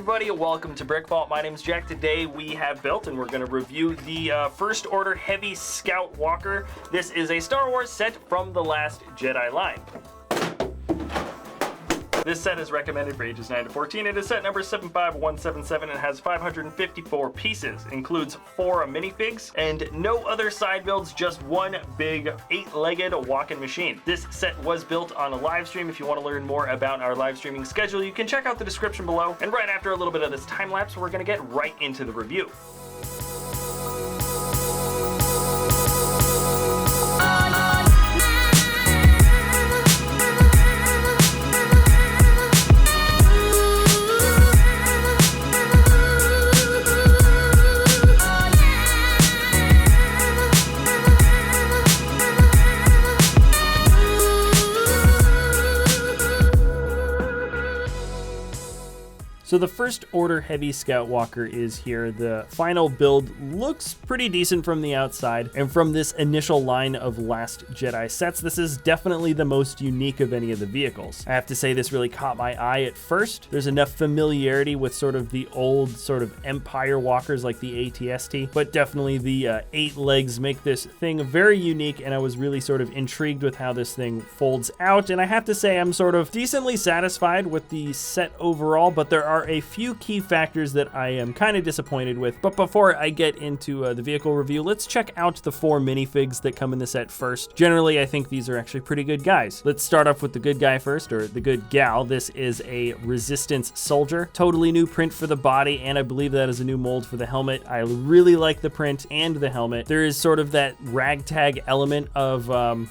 everybody, welcome to BrickVault. My name is Jack. Today we have built and we're going to review the First Order Heavy Scout Walker. This is a Star Wars set from the Last Jedi line. This set is recommended for ages 9 to 14. It is set number 75177 and has 554 pieces. Includes 4 minifigs and no other side builds, just one big 8-legged walk-in machine. This set was built on a live stream. If you want to learn more about our live streaming schedule, you can check out the description below. And right after a little bit of this time lapse, we're going to get right into the review. So the First Order Heavy Scout Walker is here. The final build looks pretty decent from the outside, and from this initial line of Last Jedi sets, this is definitely the most unique of any of the vehicles. I have to say this really caught my eye at first. There's enough familiarity with sort of the old sort of Empire walkers like the ATST, but definitely the 8 legs make this thing very unique, and I was really sort of intrigued with how this thing folds out, and I have to say I'm sort of decently satisfied with the set overall, but there are a few key factors that I am kind of disappointed with. But before I get into the vehicle review, let's check out the 4 minifigs that come in the set first. Generally, I think these are actually pretty good guys. Let's start off with the good guy first, or the good gal. This is a Resistance soldier. Totally new print for the body, and I believe that is a new mold for the helmet. I really like the print and the helmet. There is sort of that ragtag element of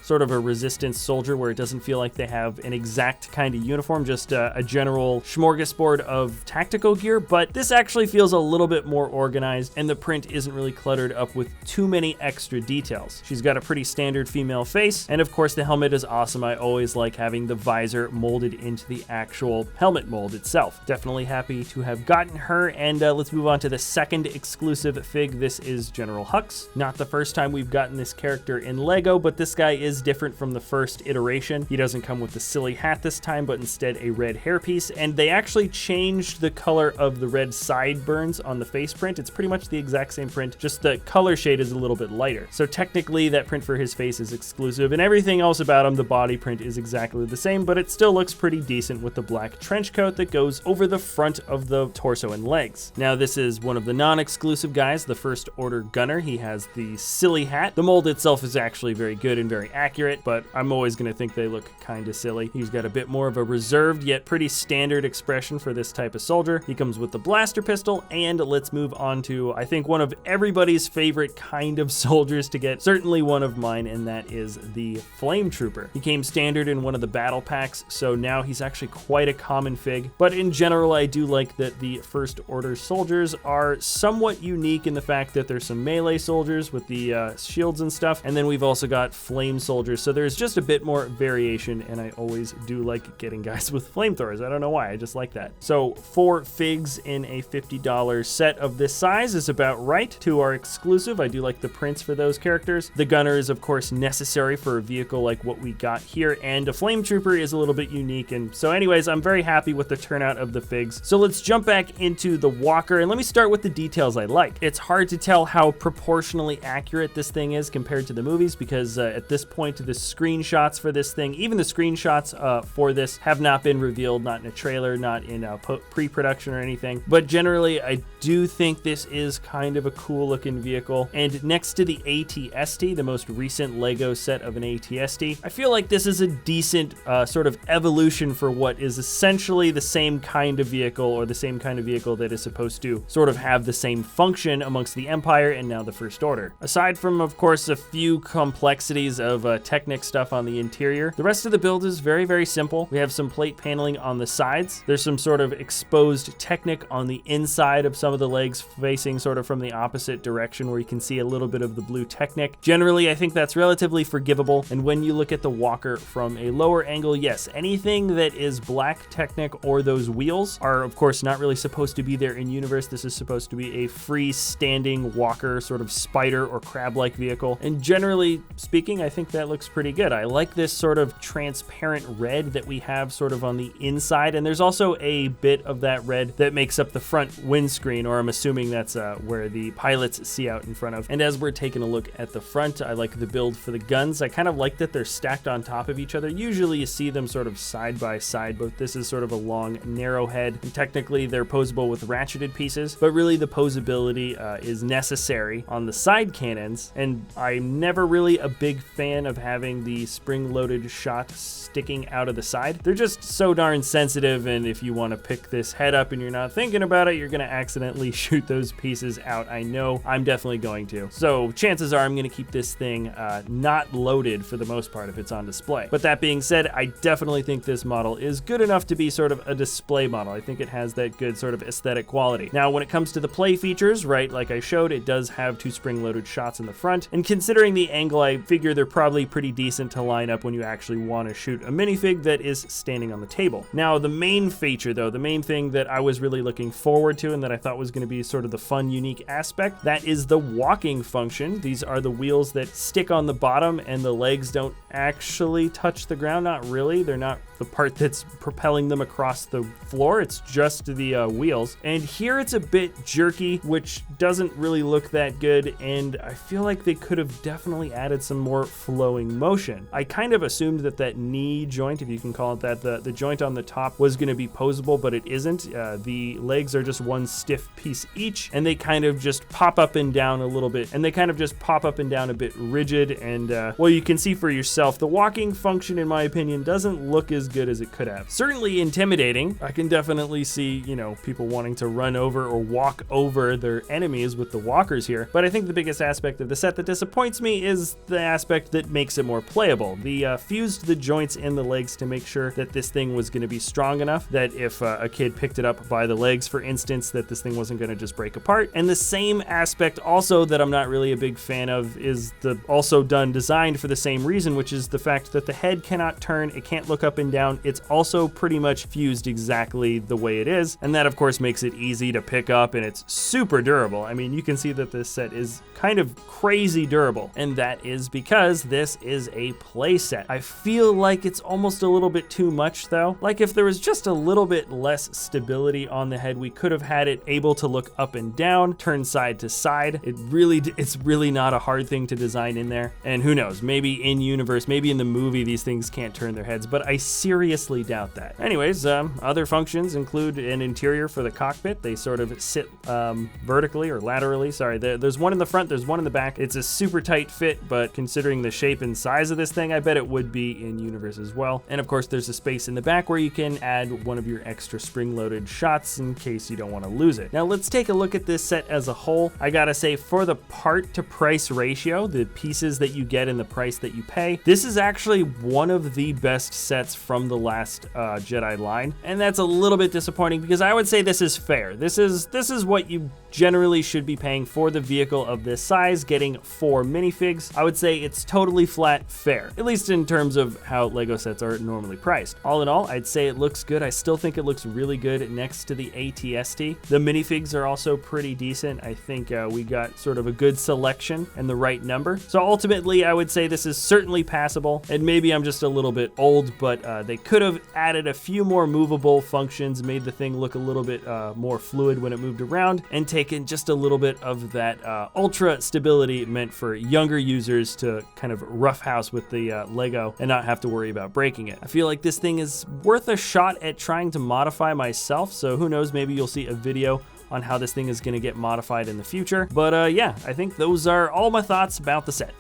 sort of a Resistance soldier where it doesn't feel like they have an exact kind of uniform, just a general smorgasbord of tactical gear, but this actually feels a little bit more organized, and the print isn't really cluttered up with too many extra details. She's got a pretty standard female face, and of course the helmet is awesome. I always like having the visor molded into the actual helmet mold itself. Definitely happy to have gotten her, and let's move on to the second exclusive fig. This is General Hux. Not the first time we've gotten this character in Lego, but this guy is different from the first iteration. He doesn't come with the silly hat this time, but instead a red hairpiece, and they actually changed the color of the red sideburns on the face print. It's pretty much the exact same print, just the color shade is a little bit lighter. So technically that print for his face is exclusive, and everything else about him, the body print is exactly the same, but it still looks pretty decent with the black trench coat that goes over the front of the torso and legs. Now this is one of the non-exclusive guys, the First Order Gunner. He has the silly hat. The mold itself is actually very good and very accurate, but I'm always going to think they look kind of silly. He's got a bit more of a reserved yet pretty standard expression for this type of soldier. He comes with the blaster pistol, and let's move on to, I think, one of everybody's favorite kind of soldiers to get, certainly one of mine, and that is the Flametrooper. He came standard in one of the battle packs, so now he's actually quite a common fig, but in general I do like that the First Order soldiers are somewhat unique in the fact that there's some melee soldiers with the shields and stuff, and then we've also got flame soldiers, so there's just a bit more variation, and I always do like getting guys with flamethrowers. I don't know why, I just like that. So 4 figs in a $50 set of this size is about right. 2 are exclusive. I do like the prints for those characters. The gunner is of course necessary for a vehicle like what we got here, and a Flametrooper is a little bit unique, and so anyways, I'm very happy with the turnout of the figs. So let's jump back into the walker, and let me start with the details I like. It's hard to tell how proportionally accurate this thing is compared to the movies, because at this point the screenshots for this thing, even the screenshots for this have not been revealed, not in a trailer, not in pre-production or anything, but generally I do think this is kind of a cool looking vehicle. And next to the ATST, the most recent Lego set of an ATST, I feel like this is a decent sort of evolution for what is essentially the same kind of vehicle, or the same kind of vehicle that is supposed to sort of have the same function amongst the Empire and now the First Order. Aside from, of course, a few complexities of Technic stuff on the interior, the rest of the build is very, very simple. We have some plate paneling on the sides. There's some sort of exposed Technic on the inside of some some of the legs facing sort of from the opposite direction where you can see a little bit of the blue Technic. Generally, I think that's relatively forgivable. And when you look at the walker from a lower angle, yes, anything that is black Technic or those wheels are, of course, not really supposed to be there in universe. This is supposed to be a freestanding walker, sort of spider or crab-like vehicle. And generally speaking, I think that looks pretty good. I like this sort of transparent red that we have sort of on the inside. And there's also a bit of that red that makes up the front windscreen, or I'm assuming that's where the pilots see out in front of. And as we're taking a look at the front, I like the build for the guns. I kind of like that they're stacked on top of each other. Usually you see them sort of side by side, but this is sort of a long, narrow head. And technically they're posable with ratcheted pieces, but really the posability is necessary on the side cannons. And I'm never really a big fan of having the spring-loaded shot sticking out of the side. They're just so darn sensitive, and if you want to pick this head up and you're not thinking about it, you're going to accidentally shoot those pieces out. I know I'm definitely going to. So chances are I'm going to keep this thing not loaded for the most part if it's on display. But that being said, I definitely think this model is good enough to be sort of a display model. I think it has that good sort of aesthetic quality. Now, when it comes to the play features, right, like I showed, it does have two spring-loaded shots in the front, and considering the angle, I figure they're probably pretty decent to line up when you actually want to shoot a minifig that is standing on the table. Now, the main feature, though, the main thing that I was really looking forward to and that I thought was going to be sort of the fun, unique aspect, that is the walking function. These are the wheels that stick on the bottom and the legs don't actually touch the ground. Not really. They're not the part that's propelling them across the floor. It's just the wheels. And here it's a bit jerky, which doesn't really look that good. And I feel like they could have definitely added some more flowing motion. I kind of assumed that that knee joint, if you can call it that, the joint on the top was going to be posable, but it isn't. The legs are just one stiff piece each, and they kind of just pop up and down a little bit, and they kind of just pop up and down a bit rigid. And well, you can see for yourself, the walking function, in my opinion, doesn't look as good as it could have. Certainly intimidating. I can definitely see, you know, people wanting to run over or walk over their enemies with the walkers here. But I think the biggest aspect of the set that disappoints me is the aspect that makes it more playable. The fused the joints in the legs to make sure that this thing was going to be strong enough that if a kid picked it up by the legs, for instance, that this thing wasn't going to just break apart. And the same aspect also that I'm not really a big fan of is the also designed for the same reason, which is the fact that the head cannot turn, it can't look up and down. It's also pretty much fused exactly the way it is, and that of course makes it easy to pick up, and it's super durable. I mean, you can see that this set is kind of crazy durable, and that is because this is a play set. I feel like it's almost a little bit too much though. Like if there was just a little bit less stability on the head, we could have had it able to look up and down, turn side to side. It's really not a hard thing to design in there, and who knows, maybe in universe, maybe in the movie these things can't turn their heads, but I seriously doubt that. Anyways, other functions include an interior for the cockpit. They sort of sit vertically or laterally. Sorry, there's one in the front, there's one in the back. It's a super tight fit, but considering the shape and size of this thing, I bet it would be in universe as well. And of course, there's a space in the back where you can add one of your extra spring-loaded shots in case you don't want to lose it. Now let's take a look at this set as a whole. I gotta say, for the part to price ratio, the pieces that you get and the price that you pay, this is actually one of the best sets from the last Jedi line, and that's a little bit disappointing because I would say this is fair. This is what you generally should be paying for the vehicle of this size, getting 4 minifigs. I would say it's totally flat fair, at least in terms of how Lego sets are normally priced. All in all, I'd say it looks good. I still think it looks really good next to the ATST. The minifigs are also pretty decent. I think we got sort of a good selection and the right number. So ultimately, I would say this is certainly passable, and maybe I'm just a little bit old, but they could have added a few more movable functions, made the thing look a little bit more fluid when it moved around, and taken just a little bit of that ultra stability meant for younger users to kind of roughhouse with the Lego and not have to worry about breaking it. I feel like this thing is worth a shot at trying to modify myself, so who knows, maybe you'll see a video on how this thing is going to get modified in the future. But yeah, I think those are all my thoughts about the set.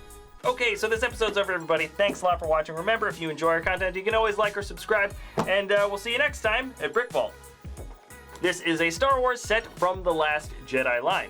Okay, so this episode's over, everybody. Thanks a lot for watching. Remember, if you enjoy our content, you can always like or subscribe, and we'll see you next time at BrickVault. This is a Star Wars set from the last Jedi line.